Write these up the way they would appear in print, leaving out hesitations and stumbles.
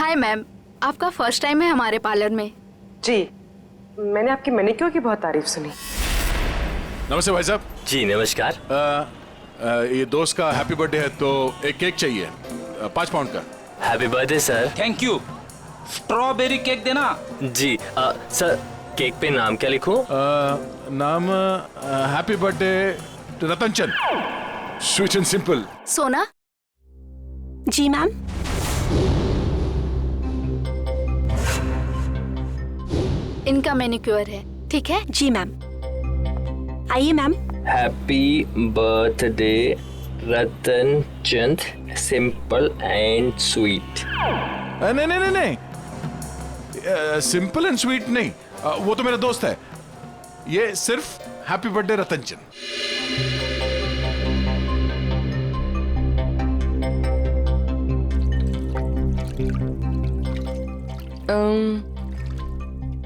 Hi ma'am, आपका first time है हमारे पार्लर में? जी, मैंने आपकी मैनिक्योर की बहुत तारीफ सुनी। नमस्ते भाई साहब। जी नमस्कार। ये दोस्त का हैप्पी बर्थडे है तो एक केक चाहिए 5 पाउंड का। Happy birthday sir. Thank you. Strawberry cake देना। जी सर, केक पे नाम क्या लिखूं? नाम happy birthday Ratan Chand, sweet and simple. सोना? जी मैम। इनका मैनिक्योर है, ठीक है? जी मैम। आइए ma'am. Happy birthday Ratan Chand, simple and sweet. नहीं नहीं नहीं नहीं, सिंपल एंड स्वीट नहीं, वो तो मेरा दोस्त है। ये सिर्फ हैप्पी बर्थडे रतन चंद।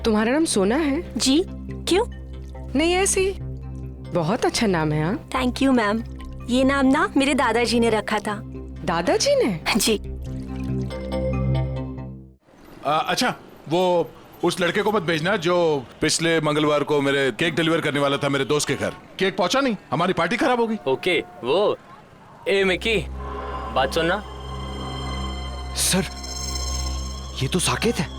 तुम्हारा नाम सोना है? जी, क्यों? नहीं, ऐसे ही। बहुत अच्छा नाम है। हाँ, थैंक यू मैम। ये नाम ना मेरे दादाजी ने रखा था। दादाजी ने? जी। अच्छा, वो उस लड़के को मत भेजना जो पिछले मंगलवार को मेरे केक डिलीवर करने वाला था मेरे दोस्त के घर। केक पहुंचा नहीं, हमारी पार्टी खराब होगी। ओके, वो ए मिकी, बात सुनना। सर, ये तो साकेत है।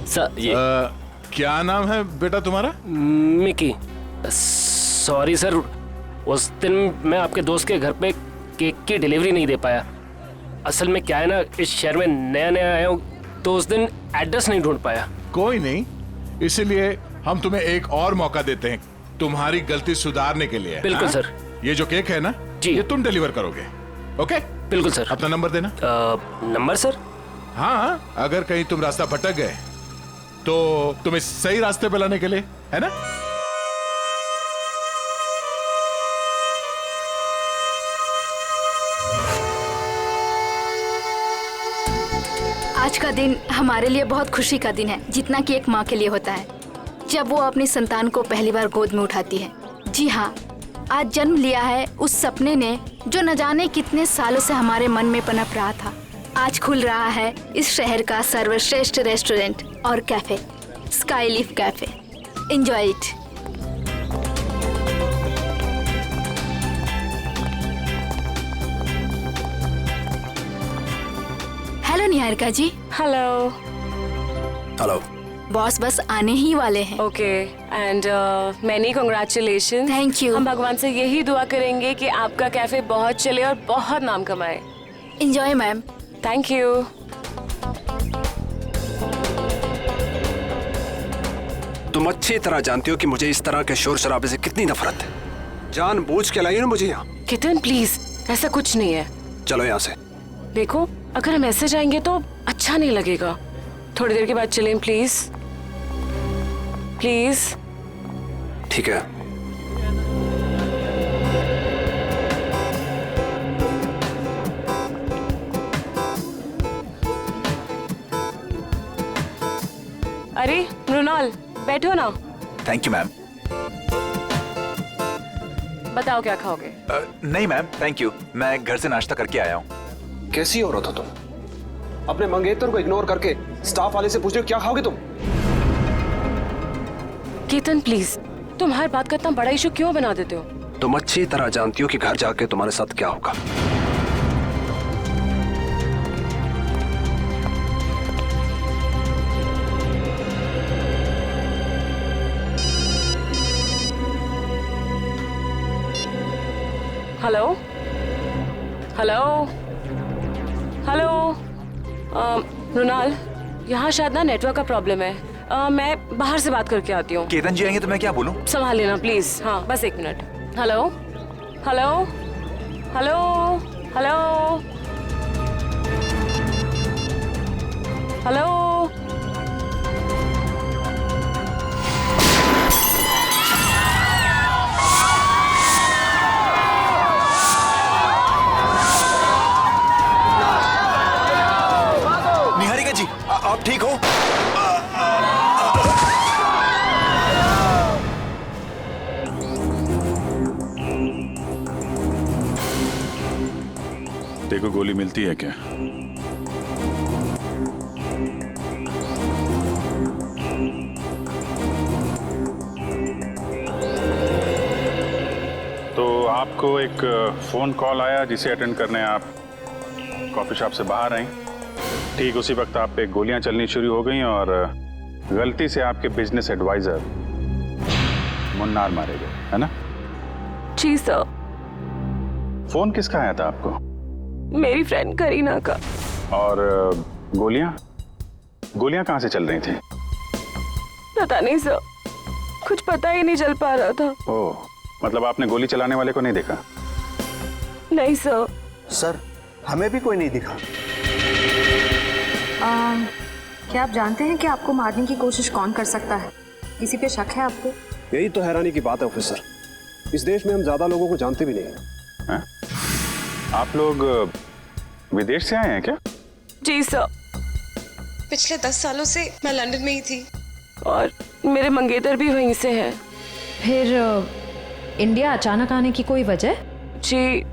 सर ये क्या नाम है बेटा तुम्हारा? मिकी। सॉरी सर, उस दिन मैं आपके दोस्त के घर पे केक की डिलीवरी नहीं दे पाया। असल में क्या है ना, इस शहर में नया नया आया हूँ तो उस दिन एड्रेस नहीं ढूंढ पाया। कोई नहीं, इसीलिए हम तुम्हें एक और मौका देते हैं तुम्हारी गलती सुधारने के लिए। बिल्कुल हाँ? सर। ये जो केक है ना, जी। ये तुम डिलीवर करोगे। ओके? बिल्कुल सर। अपना नंबर देना। Number sir? हाँ, अगर कहीं तुम रास्ता भटक गए तो तुम्हें सही रास्ते पे लाने के लिए, है ना? आज का दिन हमारे लिए बहुत खुशी का दिन है, जितना कि एक माँ के लिए होता है जब वो अपनी संतान को पहली बार गोद में उठाती है। जी हाँ, आज जन्म लिया है उस सपने ने जो न जाने कितने सालों से हमारे मन में पनप रहा था। आज खुल रहा है इस शहर का सर्वश्रेष्ठ रेस्टोरेंट और cafe, Skyleaf cafe. Enjoy it. Hello Niharika ji. Hello. Hello. Boss बस आने ही वाले हैं। Okay, and many congratulation. Thank you. हम भगवान से यही दुआ करेंगे कि आपका कैफे बहुत चले और बहुत नाम कमाए। Enjoy ma'am. Thank you. तुम अच्छी तरह जानती हो कि मुझे इस तरह के शोर शराबे से कितनी नफरत है। जानबूझ के लाई हो ना मुझे यहाँ। कितन प्लीज, ऐसा कुछ नहीं है। चलो यहाँ से। देखो, अगर हम ऐसे जाएंगे तो अच्छा नहीं लगेगा। थोड़ी देर के बाद चलें प्लीज। प्लीज। ठीक है। अरे मृणाल, बैठो ना। Thank you ma'am. बताओ क्या खाओगे? नहीं मैम, थैंक यू, मैं घर से नाश्ता करके आया हूँ। कैसी औरत हो तुम? अपने मंगेतर को इग्नोर करके स्टाफ वाले से पूछ रहे हो क्या खाओगे तुम? केतन प्लीज, तुम हर बात का इतना बड़ा इशू क्यों बना देते हो? तुम अच्छी तरह जानती हो कि घर जाके तुम्हारे साथ क्या होगा। Hello hello hello. मृणाल, यहाँ शायद ना नेटवर्क का प्रॉब्लम है। मैं बाहर से बात करके आती हूँ। केतन जी आएंगे तो मैं क्या बोलूँ? संभाल लेना प्लीज। हाँ, बस 1 minute. Hello hello hello hello hello. Niharika ji, आप ठीक हो? देखो गोली मिलती है क्या? तो आपको एक फोन कॉल आया जिसे अटेंड करने आप कॉफी शॉप से बाहर आई। ठीक उसी वक्त आप पे गोलियां चलनी शुरू हो गई और गलती से आपके बिजनेस एडवाइजर मुन्नार मारे गए, है ना? जी सर। फोन किसका आया था आपको? मेरी फ्रेंड करीना का। और गोलियां कहाँ से चल रही थी? पता नहीं सर, कुछ पता ही नहीं चल पा रहा था। ओह, मतलब आपने गोली चलाने वाले को नहीं देखा? नहीं सर। सर, हमें भी कोई नहीं दिखा। क्या आप जानते हैं कि आपको मारने की कोशिश कौन कर सकता है? किसी पे शक है आपको? यही तो हैरानी की बात है ऑफिसर, इस देश में हम ज्यादा लोगों को जानते भी नहीं हैं। आप लोग विदेश से आए हैं क्या? जी सर। पिछले 10 सालों से मैं लंदन में ही थी। और मेरे मंगेतर भी वहीं से हैं। फिर इंडिया अचानक आने की कोई वजह? जी,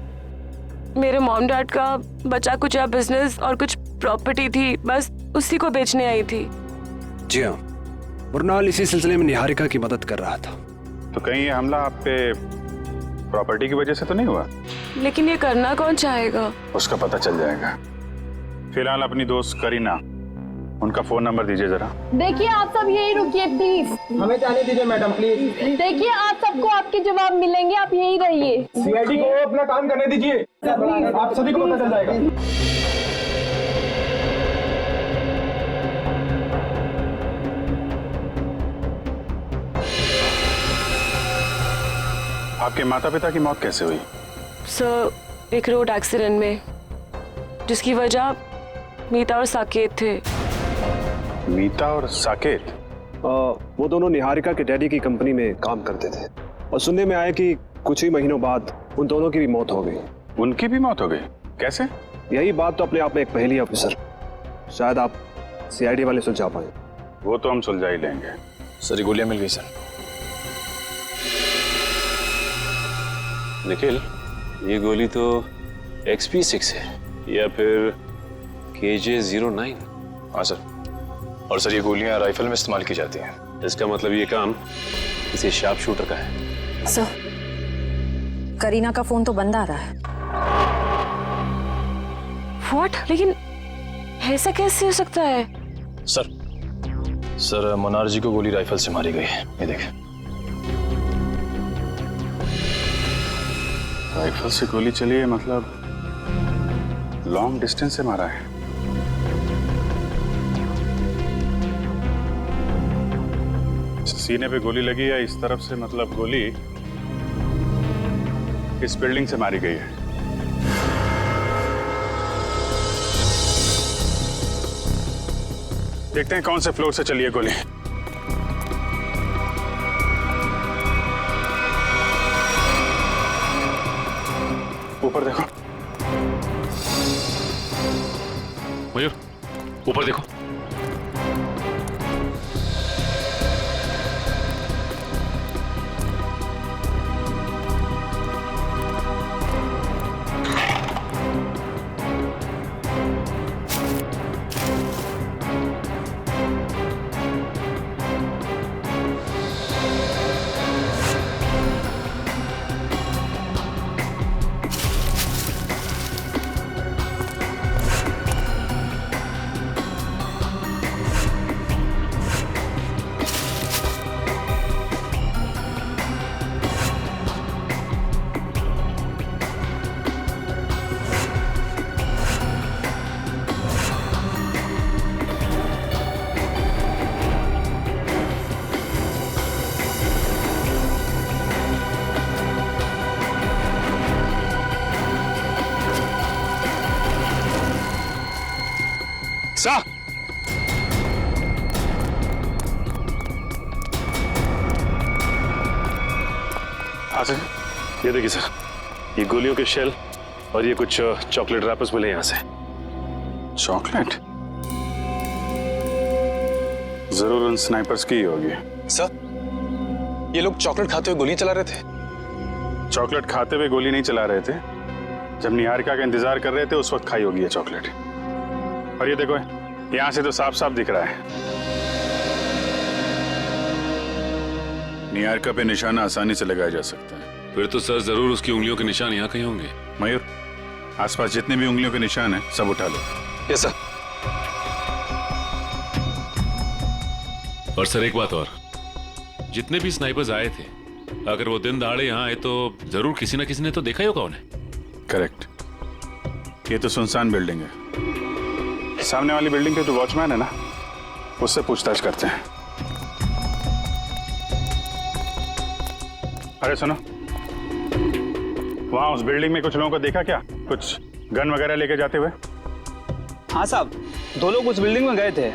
मेरे मॉम डैड का बचा कुचा बिजनेस और कुछ प्रॉपर्टी थी, बस उसी को बेचने आई थी। जी हाँ, मुरनाल इसी सिलसिले में निहारिका की मदद कर रहा था। तो कहीं ये हमला आप पे प्रॉपर्टी की वजह से तो नहीं हुआ? लेकिन ये करना कौन चाहेगा? उसका पता चल जाएगा। फिलहाल अपनी दोस्त करीना, उनका फोन नंबर दीजिए जरा। देखिए आप सब यही रुकिए प्लीज। हमें जाने दीजिए मैडम प्लीज। देखिए आप सबको आपके जवाब मिलेंगे, आप यही रहिए। सीआईडी को अपना काम करने दीजिए, आप सभी को पता चल जाएगा। आपके माता पिता की मौत कैसे हुई? सर, एक रोड एक्सीडेंट में, जिसकी वजह मीता और साकेत थे। मीता और साकेत? वो दोनों निहारिका के डैडी की कंपनी में काम करते थे और सुनने में आया कि कुछ ही महीनों बाद उन दोनों की भी मौत हो गई। उनकी भी मौत हो गई? कैसे? यही बात तो अपने आप में एक पहेली है ऑफिसर, शायद आप सीआईडी वाले सुलझा पाए। वो तो हम सुलझा ही लेंगे। सर, गोलियां मिल गई सर। निखिल, ये गोली तो XP6 है या फिर KJ09? हाँ सर। और सर, ये गोलियां राइफल में इस्तेमाल की जाती हैं। इसका मतलब ये काम किसी शार्प शूटर का है। सर, करीना का फोन तो बंद आ रहा है। व्हाट? लेकिन ऐसा कैसे हो सकता है? सर, मुन्नार जी को गोली राइफल से मारी गई है। ये देखें। राइफल से गोली चली है, मतलब लॉन्ग डिस्टेंस से मारा है। सीने पे गोली लगी है इस तरफ से, मतलब गोली इस बिल्डिंग से मारी गई है। देखते हैं कौन से फ्लोर से चली है गोली। ऊपर देखो मयूर, ऊपर देखो। सा अच्छा, ये देखिए सर, ये गोलियों के शेल और ये कुछ चॉकलेट रैपर्स मिले यहाँ से। चॉकलेट? जरूर उन स्नाइपर्स की ही होगी। सर, ये लोग चॉकलेट खाते हुए गोली चला रहे थे। चॉकलेट खाते हुए गोली नहीं चला रहे थे, जब निहारिका का इंतजार कर रहे थे उस वक्त खाई होगी ये चॉकलेट। और ये देखो, यहाँ से तो साफ साफ दिख रहा है। निहारिका पे निशाना आसानी से लगाया जा सकता है। फिर तो सर जरूर उसकी उंगलियों के निशान यहाँ कहीं होंगे। मयूर, आसपास जितने भी उंगलियों के निशान हैं सब उठा लो। Yes sir. और सर एक बात और, जितने भी स्नाइपर्स आए थे, अगर वो दिन दहाड़े यहाँ आए तो जरूर किसी ना किसी ने तो देखा ही होगा उन्हें। करेक्ट। ये तो सुनसान बिल्डिंग है। सामने वाली बिल्डिंग के जो वॉचमैन है ना, उससे पूछताछ करते हैं। अरे सुनो, वहां उस बिल्डिंग में कुछ लोगों को देखा क्या? कुछ गन वगैरह लेके जाते हुए? हाँ साहब, 2 लोग उस बिल्डिंग में गए थे,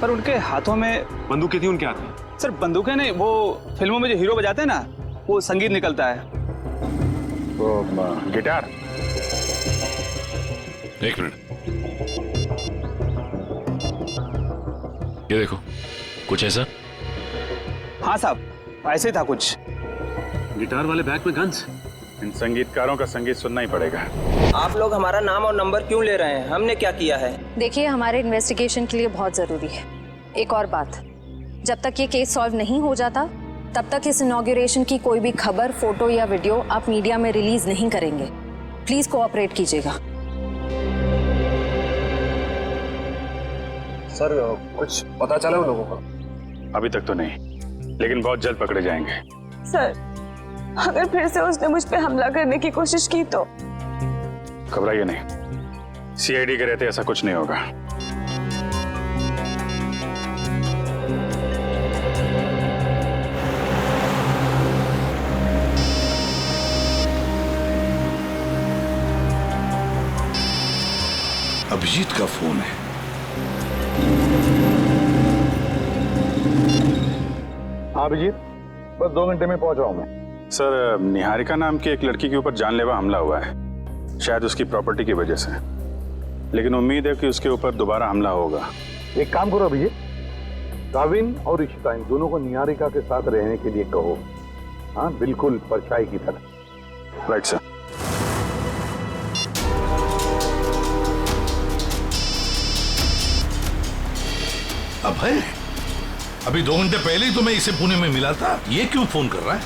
पर उनके हाथों में बंदूकें थी उनके हाथ में। सर बंदूकें नहीं, वो फिल्मों में जो हीरो बजाते हैं ना, वो संगीत निकलता है। वो गिटार। एक मिनट, ये देखो, कुछ ऐसा? हाँ साहब, ऐसे ही था कुछ। गिटार वाले बैग में गन्स। इन संगीतकारों का संगीत सुनना ही पड़ेगा। आप लोग हमारा नाम और नंबर क्यों ले रहे हैं? हमने क्या किया है? देखिए, हमारे इन्वेस्टिगेशन के लिए बहुत ज़रूरी है। एक और बात, जब तक ये केस सॉल्व नहीं हो जाता तब तक इस इनॉग्रेशन की कोई भी खबर, फोटो या वीडियो आप मीडिया में रिलीज नहीं करेंगे। प्लीज कोऑपरेट कीजिएगा। सर कुछ पता चला उन लोगों को? अभी तक तो नहीं, लेकिन बहुत जल्द पकड़े जाएंगे। सर, अगर फिर से उसने मुझ पे हमला करने की कोशिश की तो? घबराइए नहीं, सीआईडी के रहते ऐसा कुछ नहीं होगा। अभिजीत का फोन है। हाँ अभिजीत, बस 2 घंटे में पहुंच रहा हूं मैं। सर, निहारिका नाम की एक लड़की के ऊपर जानलेवा हमला हुआ है, शायद उसकी प्रॉपर्टी की वजह से, लेकिन उम्मीद है कि उसके ऊपर दोबारा हमला होगा। एक काम करो अभिजीत, काविन और इशिता इन दोनों को निहारिका के साथ रहने के लिए कहो। हाँ, बिल्कुल परछाई की तरह। Right sir. अभय, अभी 2 घंटे पहले ही तो मैं इसे पुणे में मिला था, ये क्यों फोन कर रहा है?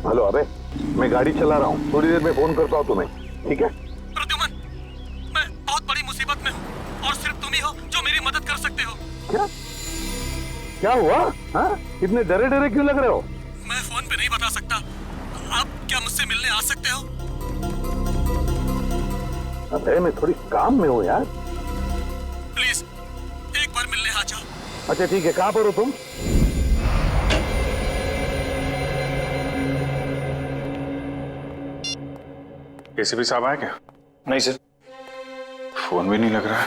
हेलो अबे, मैं गाड़ी चला रहा हूँ, थोड़ी देर में फोन करता हूँ तुम्हें, ठीक है? प्रद्युमन, मैं बहुत बड़ी मुसीबत में हूँ और सिर्फ तुम ही हो जो मेरी मदद कर सकते हो। क्या क्या हुआ? हाँ, इतने डरे डरे क्यों लग रहे हो? मैं फोन पे नहीं बता सकता। आप क्या मुझसे मिलने आ सकते हो? अबे मैं थोड़ी काम में हूँ यार। प्लीज एक बार मिलने आ जाओ। अच्छा ठीक है, कहाँ पर हो तुम? एसीपी साहब आए क्या? नहीं सर। फोन भी नहीं लग रहा।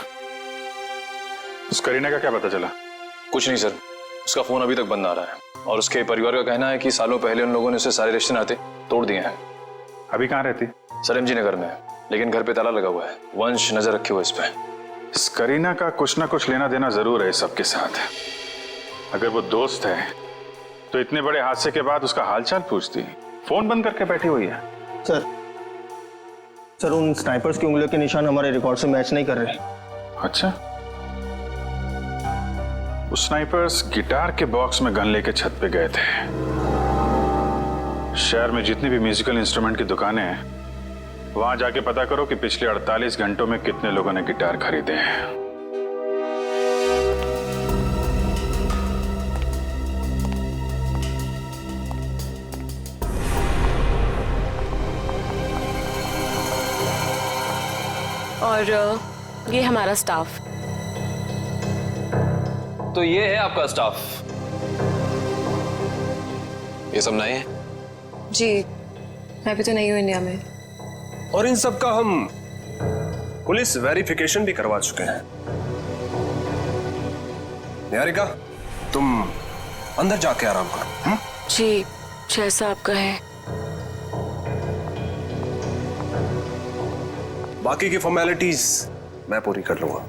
उस करीना का क्या पता चला? कुछ नहीं सर, उसका फोन अभी तक बंद आ रहा है और उसके परिवार का कहना है कि सालों पहले उन लोगों ने उसे सारे रिश्ते नाते तोड़ दिए हैं। अभी कहाँ रहती? सर एमजी नगर में, लेकिन घर पे ताला लगा हुआ है। वंश नजर रखे हुए इस पे। इस करीना का कुछ ना कुछ लेना देना जरूर है सबके साथ। अगर वो दोस्त है तो इतने बड़े हादसे के बाद उसका हालचाल पूछती, फोन बंद करके बैठी हुई है। सर उन स्नाइपर्स की उंगलियों के निशान हमारे रिकॉर्ड से मैच नहीं कर रहे। अच्छा, उस स्नाइपर्स गिटार के बॉक्स में गन लेके छत पे गए थे। शहर में जितनी भी म्यूजिकल इंस्ट्रूमेंट की दुकानें हैं, वहां जाके पता करो कि पिछले 48 घंटों में कितने लोगों ने गिटार खरीदे हैं। और ये हमारा स्टाफ। तो ये है आपका स्टाफ? ये सब नए हैं? जी, मैं भी तो नहीं हूँ इंडिया में। और इन सब का हम पुलिस वेरिफिकेशन भी करवा चुके हैं। निहारिका, तुम अंदर जाके आराम करो। जी, जैसा आपका है। बाकी की फॉर्मेलिटीज मैं पूरी कर लूंगा।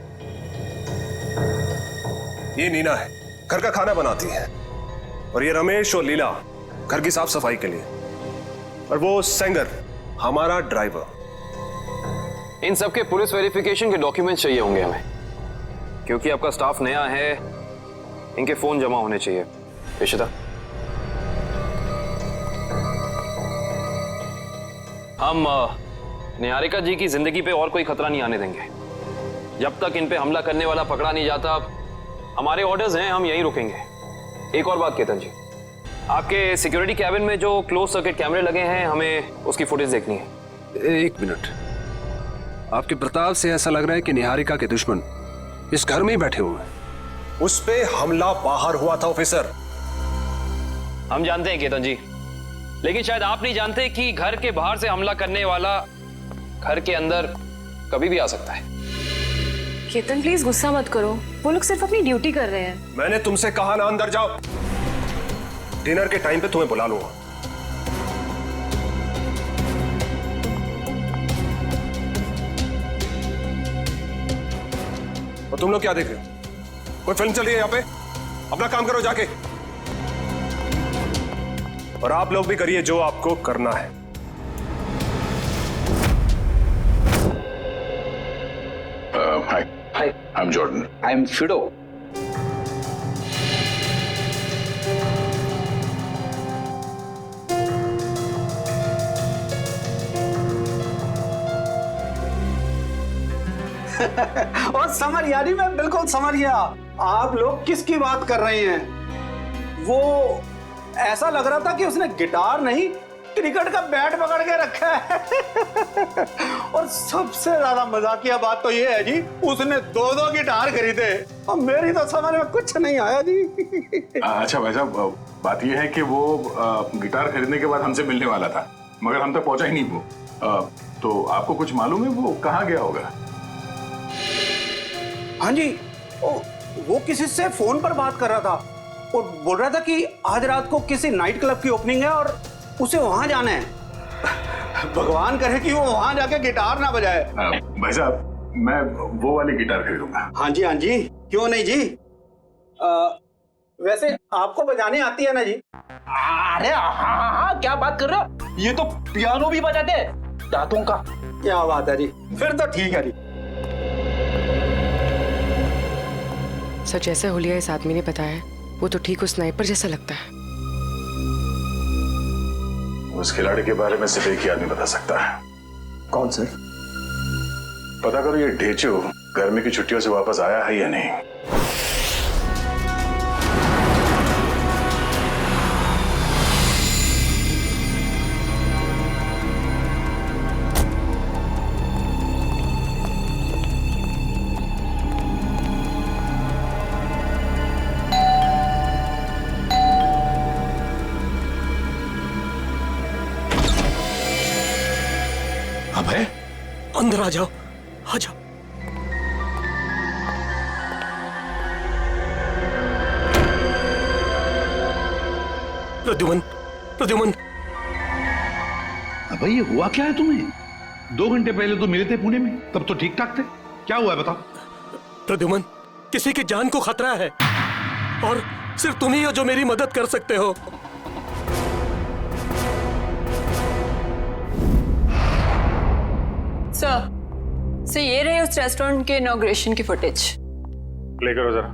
ये नीना है, घर का खाना बनाती है, और ये रमेश और लीला घर की साफ सफाई के लिए। और वो सेंगर हमारा ड्राइवर। इन सब के पुलिस वेरिफिकेशन के डॉक्यूमेंट्स चाहिए होंगे हमें, क्योंकि आपका स्टाफ नया है। इनके फोन जमा होने चाहिए। इशिता, हम निहारिका जी की जिंदगी पे और कोई खतरा नहीं आने देंगे। जब तक इन पे हमला करने वाला पकड़ा नहीं जाता, हमारे ऑर्डर्स हैं, हम यहीं रुकेंगे। एक और बात केतन जी, आपके सिक्योरिटी कैबिन में जो क्लोज सर्किट कैमरे लगे हैं, हमें उसकी फुटेज देखनी है। एक मिनट, आपके प्रताप से ऐसा लग रहा है कि निहारिका के दुश्मन इस घर में ही बैठे हुए हैं। उस पे हमला बाहर हुआ था ऑफिसर। हम जानते हैं केतन जी, लेकिन शायद आप नहीं जानते कि घर के बाहर से हमला करने वाला घर के अंदर कभी भी आ सकता है। केतन प्लीज गुस्सा मत करो, वो लोग सिर्फ अपनी ड्यूटी कर रहे हैं। मैंने तुमसे कहा ना अंदर जाओ। डिनर के टाइम पे तुम्हें बुला लूंगा। और तुम लोग क्या देख रहे हो? कोई फिल्म चल रही है यहाँ पे? अपना काम करो जाके। और आप लोग भी करिए जो आपको करना है। Hi. Hi. I'm Jordan. I'm Fido. और समझ यानी मैं बिल्कुल समझ गया आप लोग किसकी बात कर रहे हैं। वो ऐसा लग रहा था कि उसने गिटार नहीं क्रिकेट का बैट पकड़ के रखा है। और सबसे ज्यादा मजाकिया बात तो ये है जी, उसने 2-2 गिटार खरीदे और मेरी तो समझ में कुछ नहीं आया जी। अच्छा भाई साहब, बात ये है कि वो गिटार खरीदने के बाद हमसे मिलने वाला था, मगर हम तक पहुंचा ही नहीं वो। तो आपको कुछ मालूम है वो कहाँ गया होगा? हाँ जी, वो किसी से फोन पर बात कर रहा था और बोल रहा था कि आज रात को किसी नाइट क्लब की ओपनिंग है और उसे वहां जाना है। भगवान करे कि वो वहां जाके गिटार ना बजाए। भाई साहब, मैं वो वाली गिटार खरीदूंगा। हाँ जी, क्यों नहीं जी। वैसे आपको बजाने आती है ना जी? अरे हाँ, क्या बात कर रहे हो? ये तो पियानो भी बजाते हैं दांतों का। क्या बात है जी, फिर तो ठीक है जी। सच जैसा हुलिया इस आदमी ने बताया, वो तो ठीक उस स्नाइपर जैसा लगता है। उस खिलाड़ी के बारे में सिर्फ एक ही आदमी बता सकता है। कौन सर? पता करो ये ढेचू गर्मी की छुट्टियों से वापस आया है या नहीं। अभय, अंदर आ जाओ, आ जाओ। प्रद्युमन, प्रद्युमन। भाई ये हुआ क्या है तुम्हें? 2 घंटे पहले तो मिले थे पुणे में, तब तो ठीक ठाक थे। क्या हुआ है बताओ? प्रद्युमन, किसी की जान को खतरा है और सिर्फ तुम ही हो जो मेरी मदद कर सकते हो। सर, ये रहे उस रेस्टोरेंट के इनॉग्रेशन की फुटेज। प्ले करो जरा।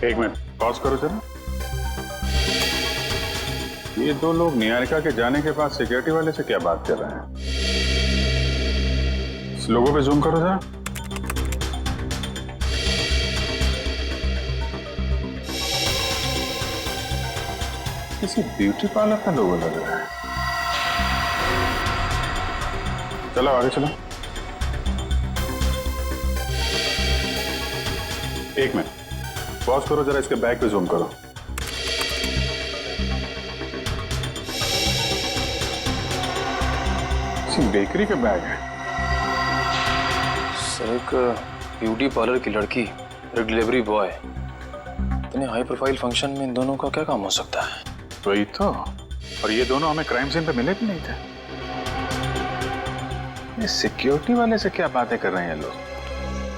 एक मिनट पॉज करो जरा। ये 2 लोग निहारिका के जाने के बाद सिक्योरिटी वाले से क्या बात कर रहे हैं? इस लोगों पे जूम करो जरा। किसी ब्यूटी पार्लर का लोगो लग रहा है। चलो आगे चलो। एक मिनट पॉज करो जरा, इसके बैक पे जूम करो। बेकरी का बैग है। सर, एक ब्यूटी पार्लर की लड़की, एक डिलीवरी बॉय, इतने हाई प्रोफाइल फंक्शन में इन दोनों का क्या काम हो सकता है? वही तो। और ये दोनों हमें क्राइम सीन पे मिले भी नहीं थे। ये सिक्योरिटी वाले से क्या बातें कर रहे हैं ये लोग?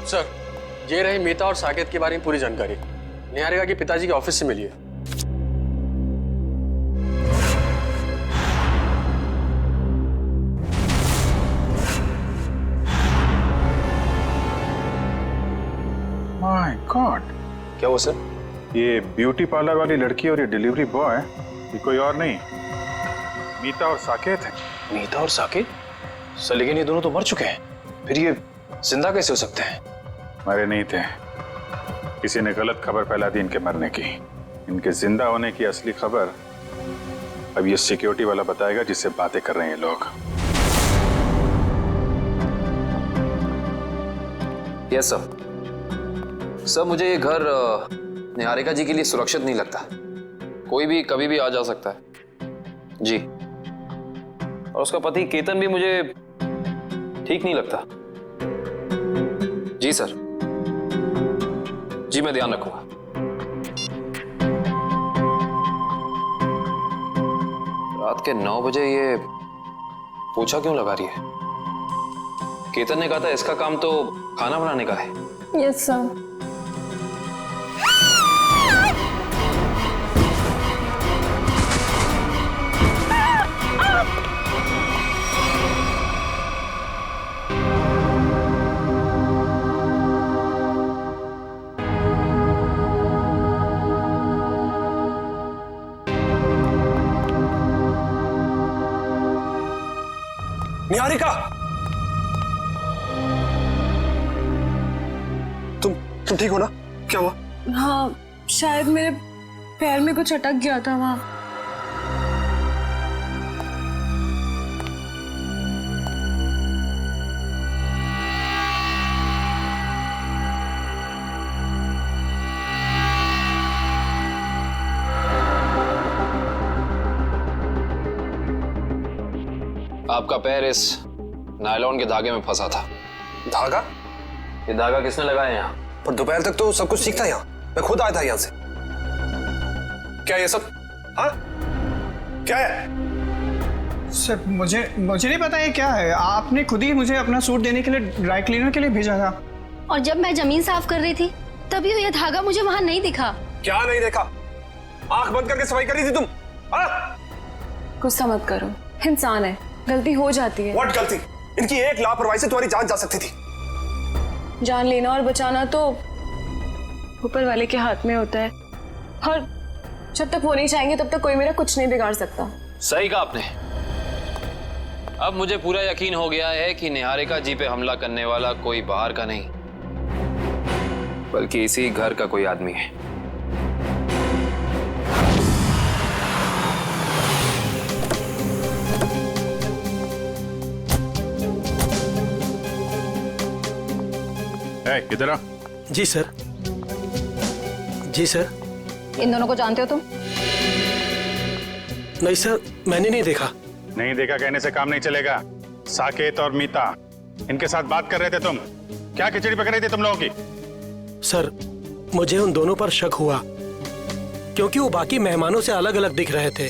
सर, ये रही मीता और साकेत के बारे में पूरी जानकारी। निहारिका के पिताजी के ऑफिस से मिली है। माय गॉड, क्या वो सर? ये ब्यूटी पार्लर वाली लड़की और ये डिलीवरी बॉय ये कोई और नहीं, मीता और साकेत है। मीता और साकेत? सर लेकिन ये दोनों तो मर चुके हैं, फिर ये जिंदा कैसे हो सकते हैं? मरे नहीं थे, किसी ने गलत खबर फैला दी इनके मरने की। इनके जिंदा होने की असली खबर अब ये सिक्योरिटी वाला बताएगा जिससे बातें कर रहे हैं लोग। Yes sir. सर मुझे ये घर निहारिका जी के लिए सुरक्षित नहीं लगता। कोई भी कभी भी आ जा सकता है जी। और उसका पति केतन भी मुझे ठीक नहीं लगता। जी सर, जी मैं ध्यान रखूंगा। रात के 9 बजे ये पोछा क्यों लगा रही है? केतन ने कहा था इसका काम तो खाना बनाने का है। Yes sir. निहारिका, तुम ठीक हो ना? क्या हुआ? हाँ, शायद मेरे पैर में कुछ अटक गया था वहां। आपका पैर इस नायलॉन के धागे में फंसा था। धागा? ये धागा किसने लगाया यहाँ? पर दोपहर तक तो सब कुछ ठीक था यहाँ, मैं खुद आया था यहाँ से। क्या ये सब? हाँ? क्या है? सर मुझे नहीं पता ये क्या है। आपने खुद ही मुझे अपना सूट देने के लिए ड्राई क्लीनर के लिए भेजा था। और जब मैं जमीन साफ कर रही थी तभी ये धागा मुझे वहां नहीं दिखा। क्या नहीं देखा? आंख बंद करके सफाई कर रही थी तुम? गुस्सा मत करो, इंसान है, गलती हो जाती है। व्हाट गलती? इनकी एक लापरवाही से तुम्हारी जान जा सकती थी। जान लेना और बचाना तो ऊपर वाले के हाथ में होता है, और जब तक वो नहीं चाहेंगे तब तक कोई मेरा कुछ नहीं बिगाड़ सकता। सही कहा आपने। अब मुझे पूरा यकीन हो गया है कि निहारिका जी पे हमला करने वाला कोई बाहर का नहीं बल्कि इसी घर का कोई आदमी है। इधर आ। जी सर। जी सर। इन दोनों को जानते हो तुम? नहीं सर, मैंने नहीं देखा। नहीं देखा कहने से काम नहीं चलेगा। साकेत और मीता इनके साथ बात कर रहे थे तुम। क्या खिचड़ी पक रही थी तुम लोगों की? सर मुझे उन दोनों पर शक हुआ क्योंकि वो बाकी मेहमानों से अलग अलग दिख रहे थे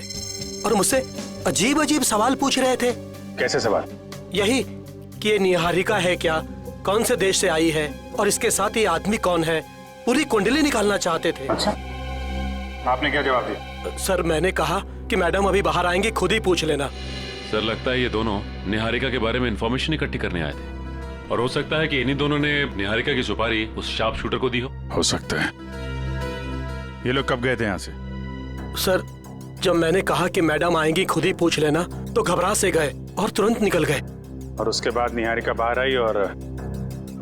और मुझसे अजीब अजीब सवाल पूछ रहे थे। कैसे सवाल? यही कि ये निहारिका है क्या, कौन से देश से आई है और इसके साथ ये आदमी कौन है, पूरी कुंडली निकालना चाहते थे। अच्छा, आपने क्या जवाब दिया? सर मैंने कहा कि मैडम अभी बाहर आएंगी, खुद ही पूछ लेना। सर लगता है ये दोनों निहारिका के बारे में इंफॉर्मेशन इकट्ठी करने आए थे और हो सकता है कि इन्हीं दोनों ने निहारिका की सुपारी उस शार्प शूटर को दी हो सकता है। ये लोग कब गए थे यहाँ से? सर जब मैंने कहा कि मैडम आएंगी, खुद ही पूछ लेना, तो घबरा से गए और तुरंत निकल गए। और उसके बाद निहारिका बाहर आई और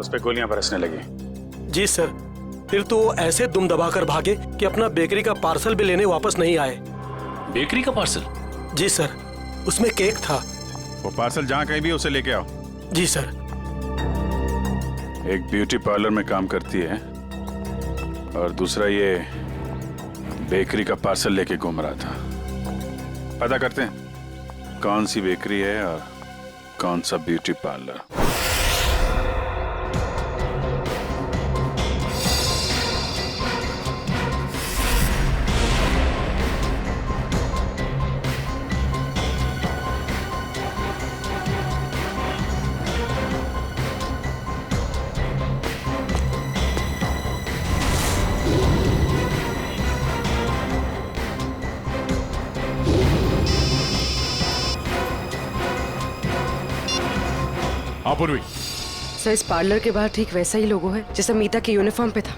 उस पे गोलियां बरसने लगी। जी सर, फिर तो वो ऐसे दुम दबाकर भागे कि अपना बेकरी का पार्सल भी लेने वापस नहीं आए। बेकरी का पार्सल? जी सर, उसमें केक था। वो पार्सल जहाँ कहीं भी उसे लेके आओ। जी सर। एक ब्यूटी पार्लर में काम करती है और दूसरा ये बेकरी का पार्सल लेके घूम रहा था। पता करते हैं कौन सी बेकरी है और कौन सा ब्यूटी पार्लर। हाँ पूर्वी। सर इस पार्लर के बाहर ठीक वैसा ही लोगो है जैसा मीता के यूनिफॉर्म पे था।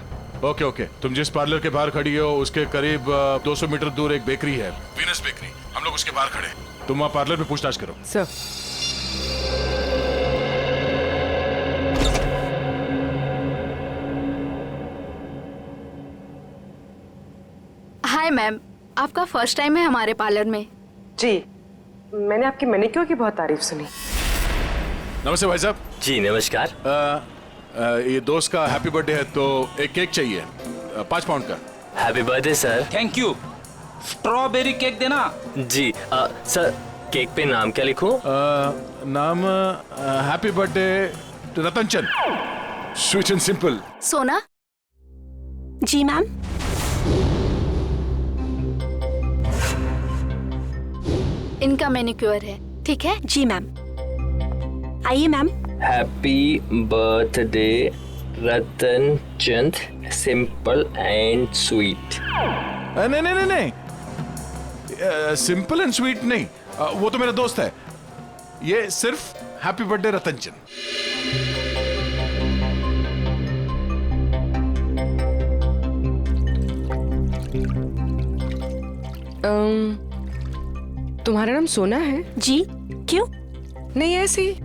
ओके ओके, तुम जिस पार्लर के बाहर खड़ी हो उसके करीब 200 मीटर दूर एक बेकरी है, वीनस बेकरी। हम लोग उसके बाहर खड़े हैं, तुम वहाँ पार्लर में पूछताछ करो। सर हाय मैम, आपका फर्स्ट टाइम है हमारे पार्लर में? जी, मैंने आपकी मैनिक्योर की बहुत तारीफ सुनी। नमस्ते भाई साहब। जी नमस्कार। ये दोस्त का हैप्पी बर्थडे है तो एक केक चाहिए 5 पाउंड का। Happy birthday sir. Thank you. Strawberry cake देना। जी सर, केक पे नाम क्या लिखूं? नाम happy birthday Ratan Chand, sweet and simple. सोना। जी मैम। इनका मैनिक्योर है, ठीक है? जी मैम। आइए ma'am. Happy birthday Ratan Chand, simple and sweet. नहीं नहीं नहीं नहीं, सिंपल एंड स्वीट नहीं, वो तो मेरा दोस्त है। ये सिर्फ हैप्पी बर्थडे रतन चंद। तुम्हारा नाम सोना है? जी। क्यों? नहीं ऐसे ही,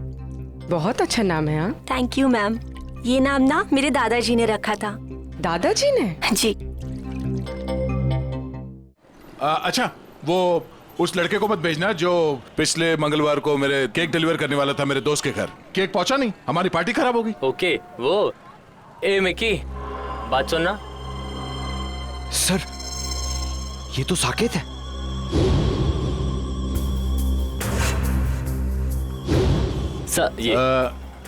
बहुत अच्छा नाम है। हाँ थैंक यू मैम। ये नाम ना मेरे दादाजी ने रखा था। दादाजी ने? जी। अच्छा, वो उस लड़के को मत भेजना जो पिछले मंगलवार को मेरे केक डिलीवर करने वाला था मेरे दोस्त के घर। केक पहुंचा नहीं, हमारी पार्टी खराब होगी। ओके, वो ए मिकी, बात सुनना। सर, ये तो साकेत है। सर ये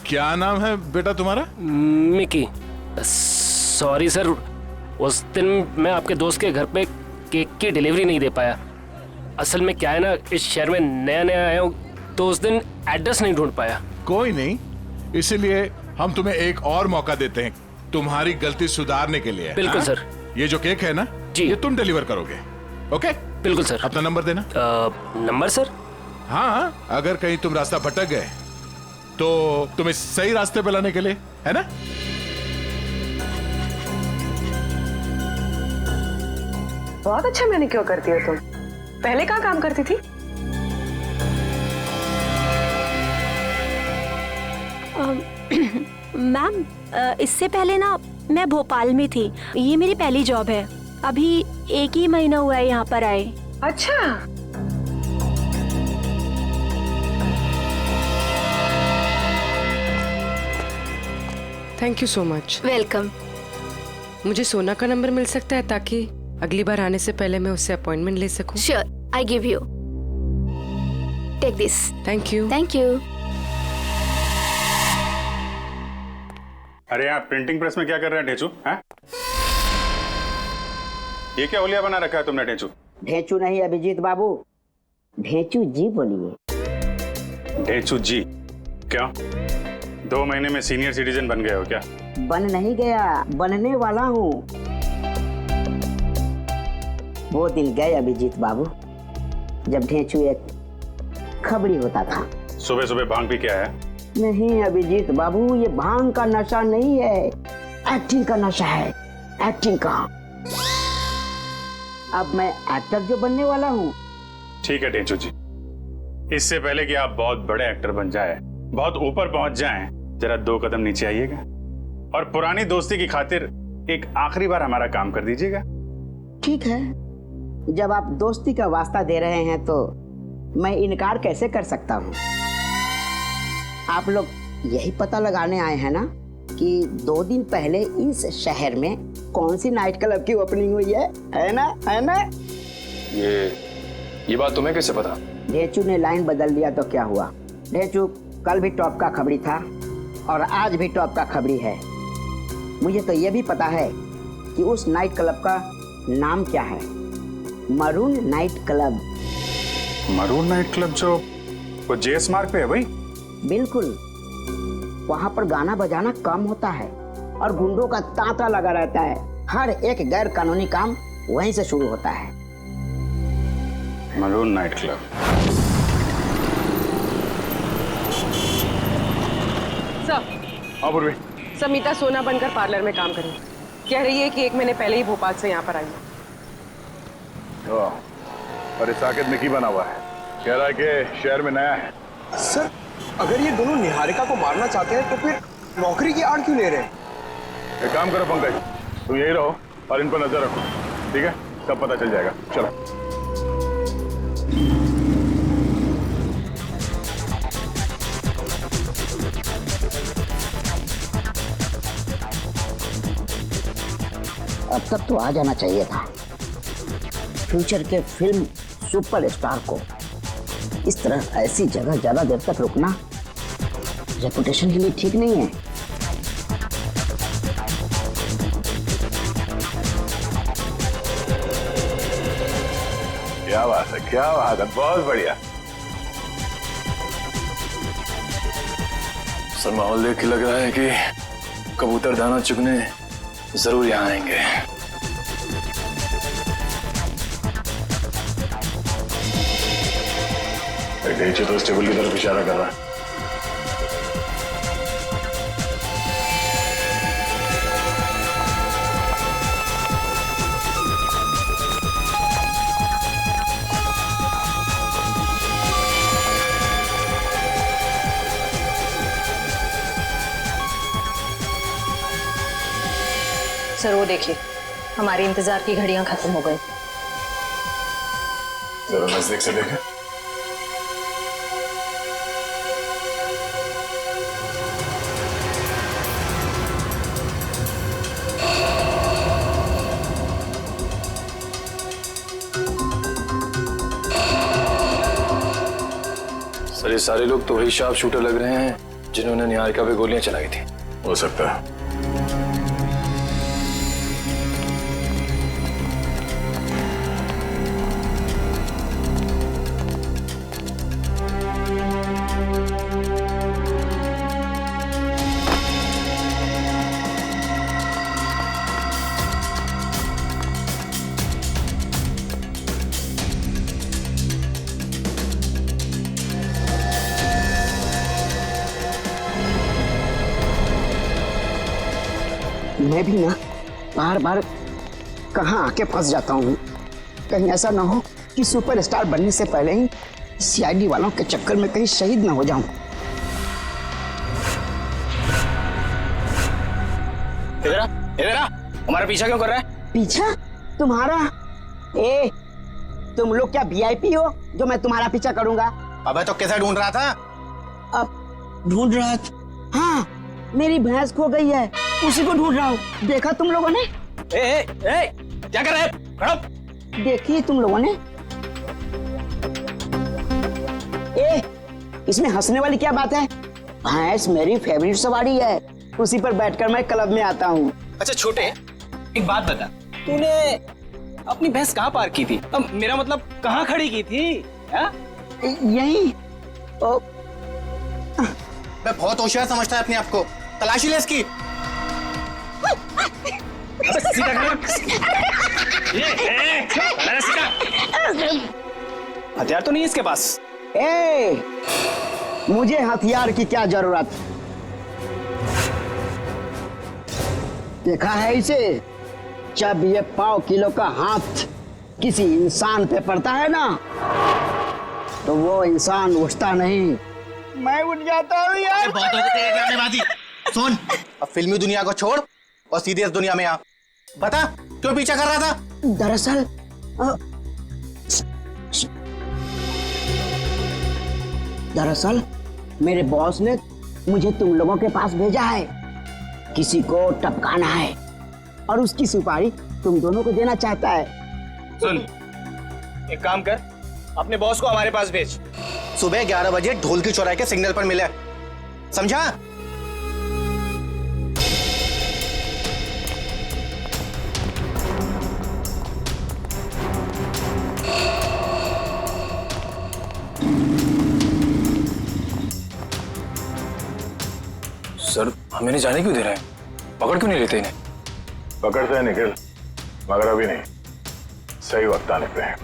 क्या नाम है बेटा तुम्हारा? मिकी। सॉरी सर, उस दिन मैं आपके दोस्त के घर पे केक की डिलीवरी नहीं दे पाया। असल में क्या है ना, इस शहर में नया नया आया हूँ तो उस दिन एड्रेस नहीं ढूंढ पाया। कोई नहीं, इसीलिए हम तुम्हें एक और मौका देते हैं तुम्हारी गलती सुधारने के लिए। बिल्कुल सर। ये जो केक है ना जी, ये तुम डिलीवर करोगे। ओके? बिल्कुल सर। अपना नंबर देना। Number sir? हाँ, अगर कहीं तुम रास्ता भटक गए तो तुम्हें सही रास्ते पे लाने के लिए, है ना? बहुत अच्छा मैनिक्योर करती हो तुम। पहले कहाँ काम करती थी? मैम, इससे पहले ना मैं भोपाल में थी। ये मेरी पहली जॉब है। अभी 1 ही महीना हुआ है यहाँ पर आए। अच्छा। Thank you so much. Welcome. मुझे सोना का नंबर मिल सकता है ताकि अगली बार आने से पहले मैं उससे अपॉइंटमेंट ले सकूं? Sure, I give you. Take this. Thank you. Thank you. अरे यहाँ प्रिंटिंग प्रेस में क्या कर रहे हैं ढेचू? हैं? ये क्या होलिया बना रखा है तुमने ढेचू? ढेचू नहीं अभिजीत बाबू, ढेचू जी बोलिए। ढेचू जी? क्या 2 महीने में सीनियर सिटीजन बन गए हो क्या? बन नहीं गया, बनने वाला हूँ। वो दिन गए अभिजीत बाबू जब ढेचू एक खबड़ी होता था। सुबह सुबह भांग भी क्या है? नहीं अभिजीत बाबू, ये भांग का नशा नहीं है, एक्टिंग का नशा है। एक्टिंग का। अब मैं एक्टर जो बनने वाला हूँ। ठीक है ढेचू जी, इससे पहले कि आप बहुत बड़े एक्टर बन जाए, बहुत ऊपर पहुंच जाएं, जरा 2 कदम नीचे आइएगा और पुरानी दोस्ती की खातिर एक आखिरी बार हमारा काम कर दीजिएगा। ठीक है, जब आप दोस्ती का वास्ता दे रहे हैं तो मैं इनकार कैसे कर सकता हूँ। आप लोग यही पता लगाने आए हैं ना कि 2 दिन पहले इस शहर में कौन सी नाइट क्लब की ओपनिंग हुई है ना? है ना? ये बात तुम्हें कैसे पता? ढेचू ने लाइन बदल दिया तो क्या हुआ? ढेचू कल भी टॉप का खबरी था और आज भी टॉप का खबरी है। मुझे तो यह भी पता है कि उस नाइट क्लब का नाम क्या है। Maroon night club. Maroon night club जो वो जेएस मार्ग पे है भाई? बिल्कुल। वहां पर गाना बजाना कम होता है और गुंडों का तांता लगा रहता है। हर एक गैर कानूनी काम वहीं से शुरू होता है। Maroon night club. सर। हाँ पूर्वी। समीता सोना बनकर पार्लर में काम करी, कह रही है कि 1 महीने पहले ही भोपाल से यहाँ पर आई है। और इस साकेत में की बना हुआ है, कह रहा है कि शहर में नया है। सर अगर ये दोनों निहारिका को मारना चाहते हैं तो फिर नौकरी की आड़ क्यों ले रहे हैं? एक काम करो पंकज, तुम यही रहो और इन पर नजर रखो, ठीक है? सब पता चल जाएगा। चलो। अब तक तो आ जाना चाहिए था। फ्यूचर के फिल्म सुपरस्टार को इस तरह ऐसी जगह ज्यादा देर तक रुकना रेपुटेशन के लिए ठीक नहीं है। क्या बात है, क्या बात है, बहुत बढ़िया। सर माहौल देख के लग रहा है कि कबूतर दाना चुगने जरूर यहाँ आएंगे। नीचे तो इस टेबल की तरफ इशारा कर रहा है। सर वो देखिए, हमारे इंतजार की घड़ियां खत्म हो गई। जरा नजदीक से देखें। सर ये सारे लोग तो वही शार्प शूटर लग रहे हैं जिन्होंने निहारिका पे गोलियां चलाई थी। हो सकता है। मैं भी ना बार बार कहाँ आके फंस जाता हूँ। कहीं ऐसा ना हो कि सुपरस्टार बनने से पहले ही सीआईडी वालों के चक्कर में कहीं शहीद ना हो जाऊं। इधर आ, हमारा पीछा क्यों कर रहा है? पीछा? तुम्हारा? ए, तुम लोग क्या वीआईपी हो जो मैं तुम्हारा पीछा करूंगा? अबे तो कैसे ढूंढ रहा था? अब ढूंढ रहा था? हाँ, मेरी भैंस खो गई है, उसी को ढूंढ रहा हूँ। देखा तुम लोगों ने? क्या कर रहे हैं? देखी तुम लोगों ने? ए, इसमें हंसने वाली क्या बात है? भैंस मेरी फेवरेट सवारी है, उसी पर बैठकर मैं क्लब में आता हूँ। अच्छा छोटे, एक बात बता, तूने अपनी भैंस कहाँ पार्क की थी? अब मेरा मतलब कहाँ खड़ी की थी? यहीं। मैं बहुत होशियार समझता है अपने आप को। तलाशी ले इसकी। हथियार तो नहीं है इसके पास। ए, मुझे हथियार की क्या जरूरत? देखा है इसे? जब ये 1.5 किलो का हाथ किसी इंसान पे पड़ता है ना, तो वो इंसान उठता नहीं, मैं उठ जाता हूँ यार। बहुत हो गए तेरे ड्रामेबाजी। सुन, अब फिल्मी दुनिया को छोड़ और सीरियस दुनिया में आ। बता, क्यों पीछा कर रहा था? दरअसल मेरे बॉस ने मुझे तुम लोगों के पास भेजा है। किसी को टपकाना है और उसकी सुपारी तुम दोनों को देना चाहता है। सुन, एक काम कर, अपने बॉस को हमारे पास भेज। सुबह 11 बजे ढोल की चौराहे के सिग्नल पर मिले, समझा? सर हमें नहीं जाने क्यों दे रहे हैं? पकड़ क्यों नहीं लेते इन्हें? पकड़ते हैं निखिल, मगर अभी नहीं, सही वक्त आने पे है।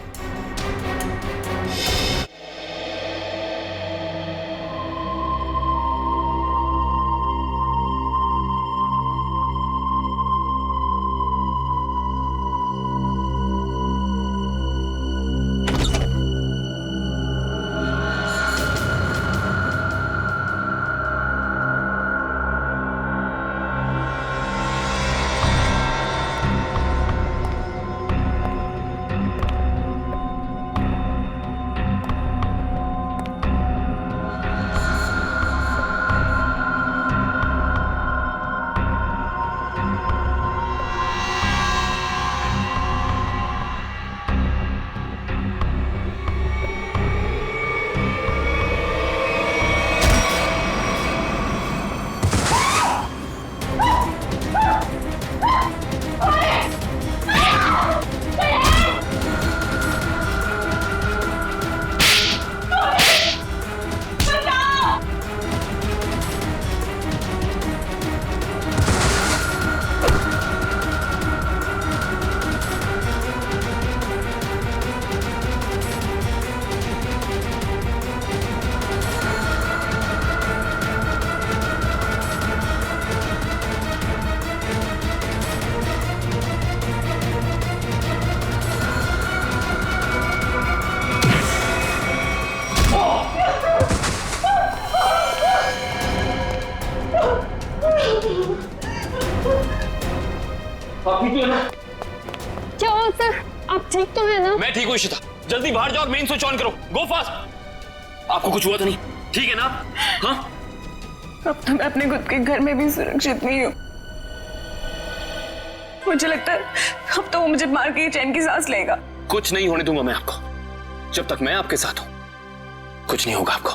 मैं ठीक हूँ इशिता, जल्दी बाहर जाओ और मेन स्विच ऑन करो, गो फास्ट। आपको कुछ हुआ तो नहीं, ठीक है ना? हाँ, अब तो मैं अपने खुद के घर में भी सुरक्षित नहीं हूँ। मुझे लगता है अब तो वो मुझे मार के ही चैन की सांस लेगा। कुछ नहीं होने दूंगा मैं आपको, जब तक मैं आपके साथ हूं कुछ नहीं होगा आपको।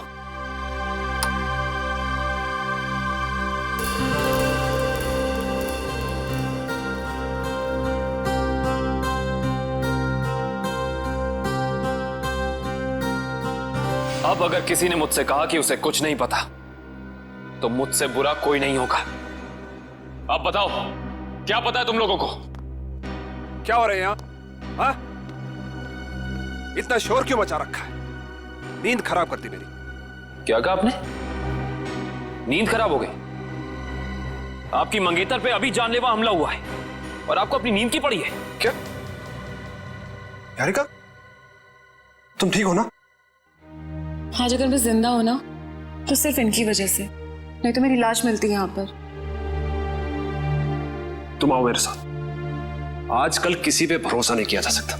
अब अगर किसी ने मुझसे कहा कि उसे कुछ नहीं पता, तो मुझसे बुरा कोई नहीं होगा। अब बताओ, क्या पता है तुम लोगों को? क्या हो रहा है यहाँ? हाँ? इतना शोर क्यों मचा रखा है? नींद खराब करती मेरी। क्या कहा आपने? नींद खराब हो गई? आपकी मंगेतर पे अभी जानलेवा हमला हुआ है और आपको अपनी नींद की पड़ी है क्या? निहारिका, तुम ठीक हो ना? आज अगर मैं जिंदा हो ना तो सिर्फ इनकी वजह से, नहीं तो मेरी लाश मिलती है यहाँ पर। तुम आओ मेरे साथ। आजकल किसी पे भरोसा नहीं किया जा सकता।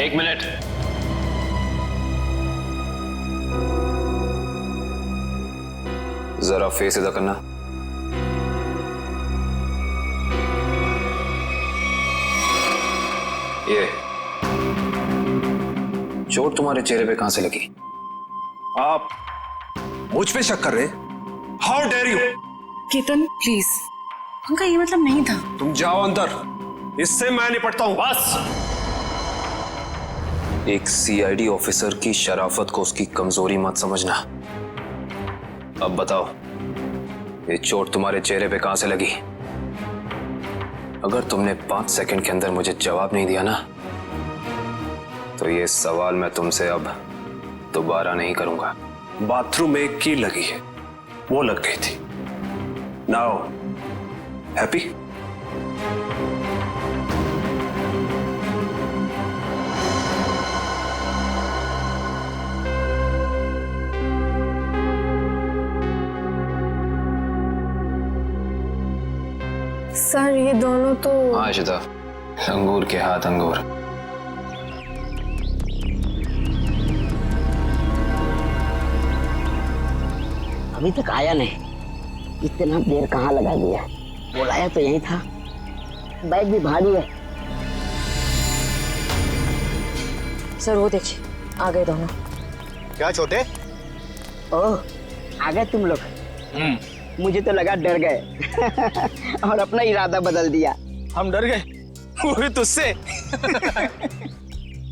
एक मिनट, जरा फेस इधर करना। ये चोट तुम्हारे चेहरे पे कहां से लगी? आप मुझ पे शक कर रहे? How dare you! Ketan please, उनका ये मतलब नहीं था। तुम जाओ अंदर, इससे मैं निपटता हूं। बस, एक सीआईडी ऑफिसर की शराफत को उसकी कमजोरी मत समझना। अब बताओ, ये चोट तुम्हारे चेहरे पे कहां से लगी? अगर तुमने 5 सेकंड के अंदर मुझे जवाब नहीं दिया ना, तो ये सवाल मैं तुमसे अब दोबारा नहीं करूंगा। बाथरूम में एक कील लगी है, वो लग गई थी। Now happy? सर ये दोनों तो... हाँ इशिता, अंगूर के हाथ अंगूर। अभी तक आया नहीं, इतना देर कहाँ लगा दिया? बुलाया तो यही था, बैग भी भारी है। सर वो देखिए, आ गए दोनों। क्या छोटे? ओह, आ गए तुम लोग। मुझे तो लगा डर गए और अपना इरादा बदल दिया। हम डर गए, वो भी तुझसे।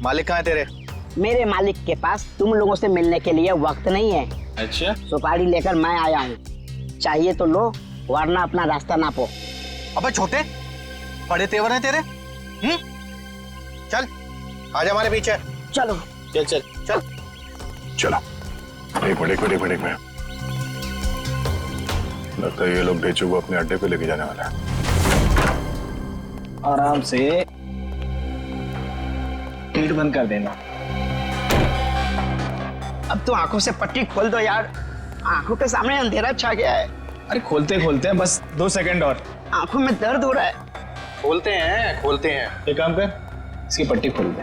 मालिक कहाँ है तेरे? मेरे मालिक के पास तुम लोगों से मिलने के लिए वक्त नहीं है। अच्छा, सुपारी लेकर मैं आया हूँ, चाहिए तो लो, वरना अपना रास्ता नापो। अबे छोटे, बड़े तेवर हैं तेरे। चल, आजा हमारे पीछे। चलो चल चल चल चलो। एक मिनट। लगता है ये लोग ढेचू को अपने अड्डे पे लेके जाने वाला है। आराम से गेट बंद कर देना। अब तो आंखों से पट्टी खोल दो यार, आंखों के सामने अंधेरा छा गया है। अरे खोलते हैं, बस 2 सेकंड और। आंखों में दर्द हो रहा है। खोलते हैं। एक काम कर, इसकी पट्टी खोल दे।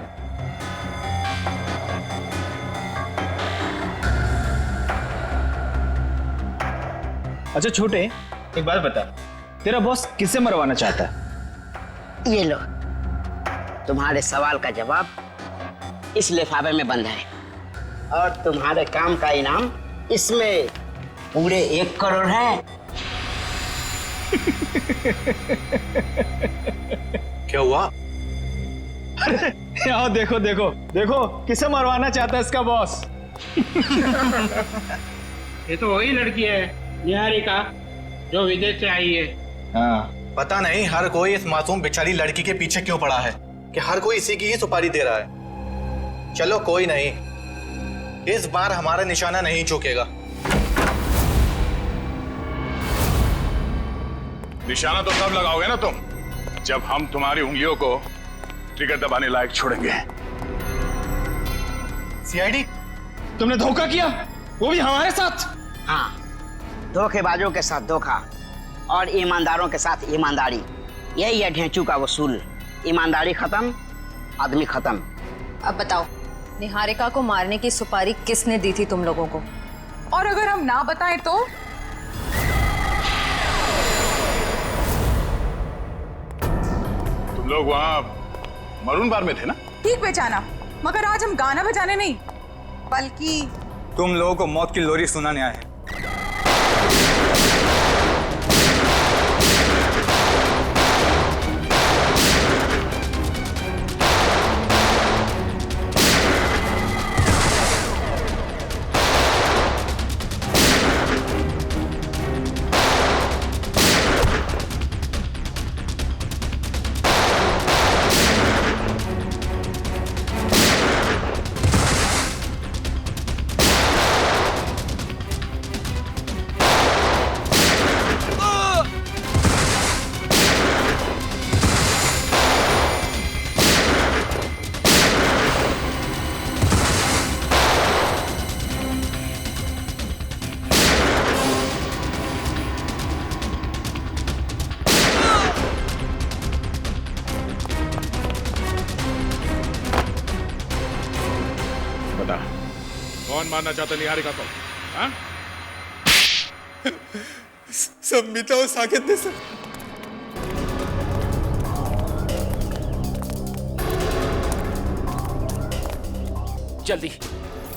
अच्छा छोटे, एक बात बता, तेरा बॉस किससे मरवाना चाहता है? ये लो, तुम्हारे सवाल का जवाब इस लिफाफे में बंद है और तुम्हारे काम का इनाम इसमें पूरे 1 करोड़ है। क्या हुआ? अरे यहाँ देखो किसे मरवाना चाहता है इसका बॉस। ये तो वही लड़की है निहारिका, जो विदेश से आई है। हाँ, पता नहीं हर कोई इस मासूम बेचारी लड़की के पीछे क्यों पड़ा है कि हर कोई इसी की ही सुपारी दे रहा है। चलो कोई नहीं, इस बार हमारा निशाना नहीं चूकेगा। निशाना तो तब लगाओगे ना तुम, जब हम तुम्हारी उंगलियों को ट्रिगर दबाने लायक छोड़ेंगे। सीआईडी, तुमने धोखा किया, वो भी हमारे साथ। हाँ, धोखेबाजों के साथ धोखा, और ईमानदारों के साथ ईमानदारी, यही है ढेंचू का वसूल। ईमानदारी खत्म, आदमी खत्म। अब बताओ, निहारिका को मारने की सुपारी किसने दी थी तुम लोगों को? और अगर हम ना बताएं तो? तुम लोग वहाँ मरून बार में थे ना? ठीक पहचाना, मगर आज हम गाना बजाने नहीं बल्कि तुम लोगों को मौत की लोरी सुनाने आए हैं। कौन मारना चाहता निहारिका को? हाँ? संबिता और साकेत ने सर। जल्दी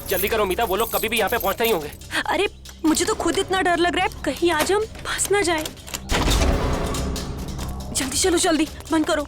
जल्दी करो मीता, वो लोग कभी भी यहाँ पे पहुँचते ही होंगे। अरे मुझे तो खुद इतना डर लग रहा है, कहीं आज हम फंस ना जाए। जल्दी चलो, जल्दी बंद करो।